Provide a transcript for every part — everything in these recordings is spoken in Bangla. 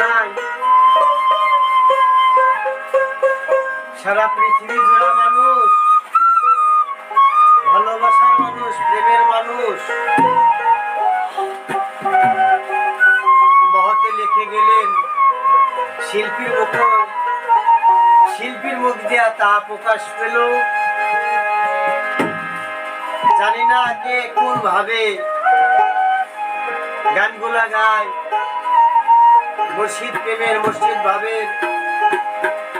নাই, সারা পৃথিবী জোড়া মানুষ, ভালোবাসার মানুষ, প্রেমের মানুষ মহতে লিখে গেলেন। শিল্পীর মুখ দিয়া তা প্রকাশ পেল। জানি না কে কোন ভাবে গানগুলা গায়, মুর্শিদ প্রেমের মুর্শিদ ভাবের,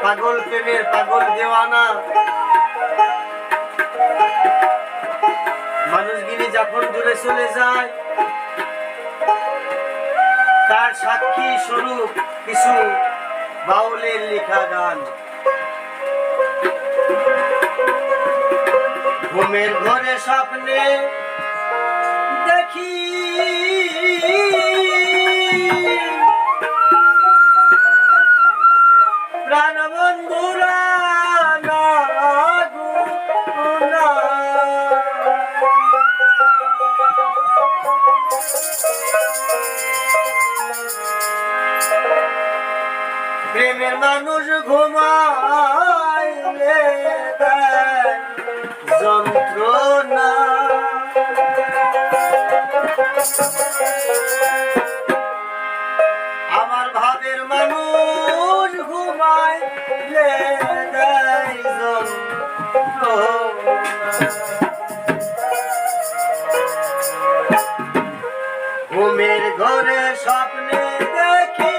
পাগল প্রেমের পাগল দেওয়ানা। মানুষগিরি যখন দূরে চলে যায়, তার সাক্ষী স্বরূপ কিছু বাউলের লেখা গান। ঘুমের ঘরে স্বপ্নে দেখি প্রাণ বন্ধুরা প্রেমের মানুষ ঘুমাইলে দেয় যন্ত্রণা। আমার ভাবের মানুষ ঘুমাইলে দেয় যন্ত্রণা। ঘুমের ঘরে স্বপ্নে দেখি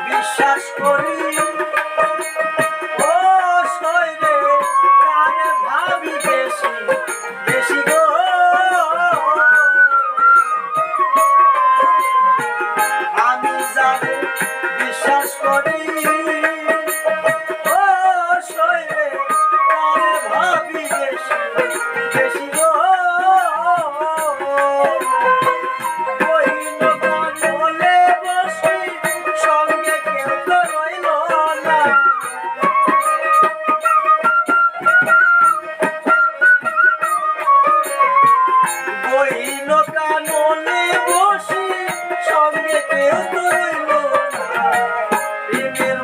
বিশ্বাস করি ও শৈলে প্রাণে ভাবি বেশি বেশি গো। আমি যারে বিশ্বাস করি ও শৈলে প্রাণে ভাবি বেশি বেশি গো। কাননে বসি সঙ্গে কেউ তো রইল না, প্রেমের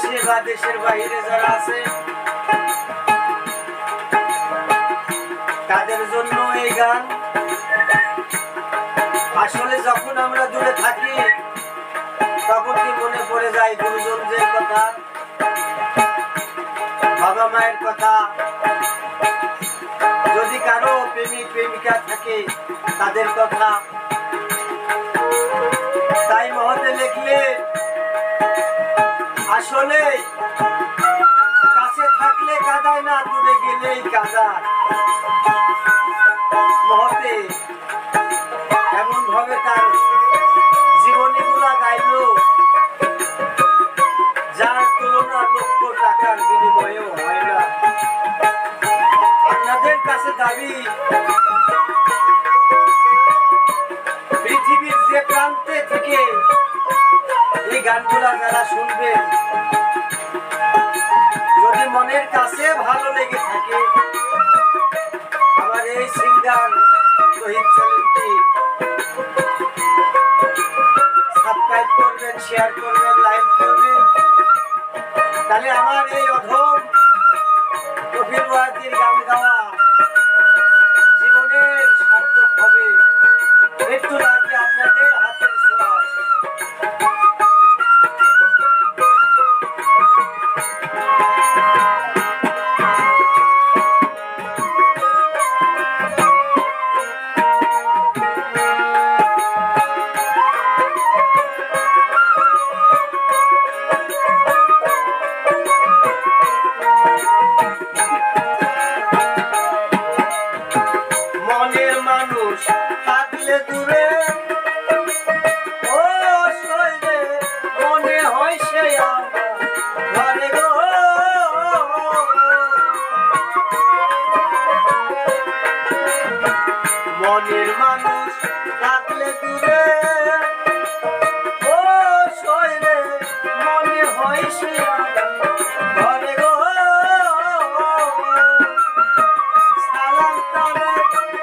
দেশে বা দেশের বাইরে যারা আছে তাদের জন্য এই গান। আসলে যখন আমরা দূরে থাকি তখন কি মনে পড়ে যায় গুরুজনদের কথা, বাবা মায়ের কথা, যদি কারো প্রেমিক প্রেমিকা থাকে তাদের কথা। তাই মহতে লিখলে আসলে কাছে থাকলে কাঁদায় না, দূরে গেলেই কাঁদায়। মহতে এমন ভাবে তার জীবনী গুলা গাইল যার তুলনা লক্ষ টাকার বিনিময়েও হয় না। আপনাদের কাছে দাবি পৃথিবীর যে প্রান্তে থেকে এই গানগুলা যারা শুনবেন, যদি মনের কাছে ভালো লেগে থাকে আমার এই সিঙ্গার শহীদ চ্যানেলটি সাবস্ক্রাইব করবেন, শেয়ার করবেন, লাইক করবেন, তাহলে আমার এই অধম কফিল ওয়াজির গান গাওয়া জীবনের সার্থক হবে। একটু লাগবে আপনাদের হাতের ছোঁয়া। মনের মানুষ থাকলে দূরে ও সইলে মনে হয় সে ঘরে গো। মনের মানুষ থাকলে দূরে ও সইলে মনে হয় সে ঘরে গো। সালাম তারে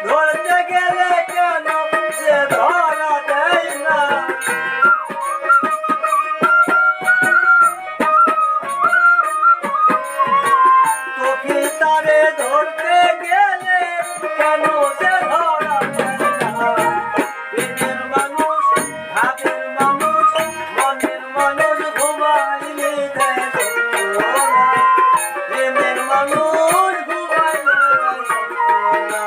ধরতে গেলে কেন সে ধরা দেয় না। কফিল তারে ধরতে গেলে কেন সে ধরা দেয় না। প্রেমের মানুষ, ভাবের মানুষ, মনের মানুষ ঘুমাইলে দেয় না। প্রেমের মানুষ ঘুমাইলে দেয় না।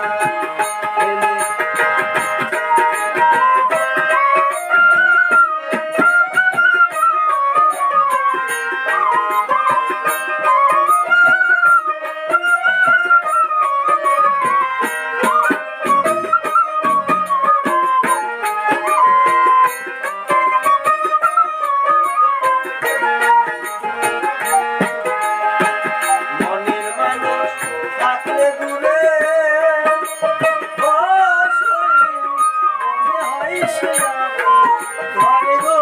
মনের মানুষ থাকলে দূরে ও সইলে মনে হয় সে ঘরে গো।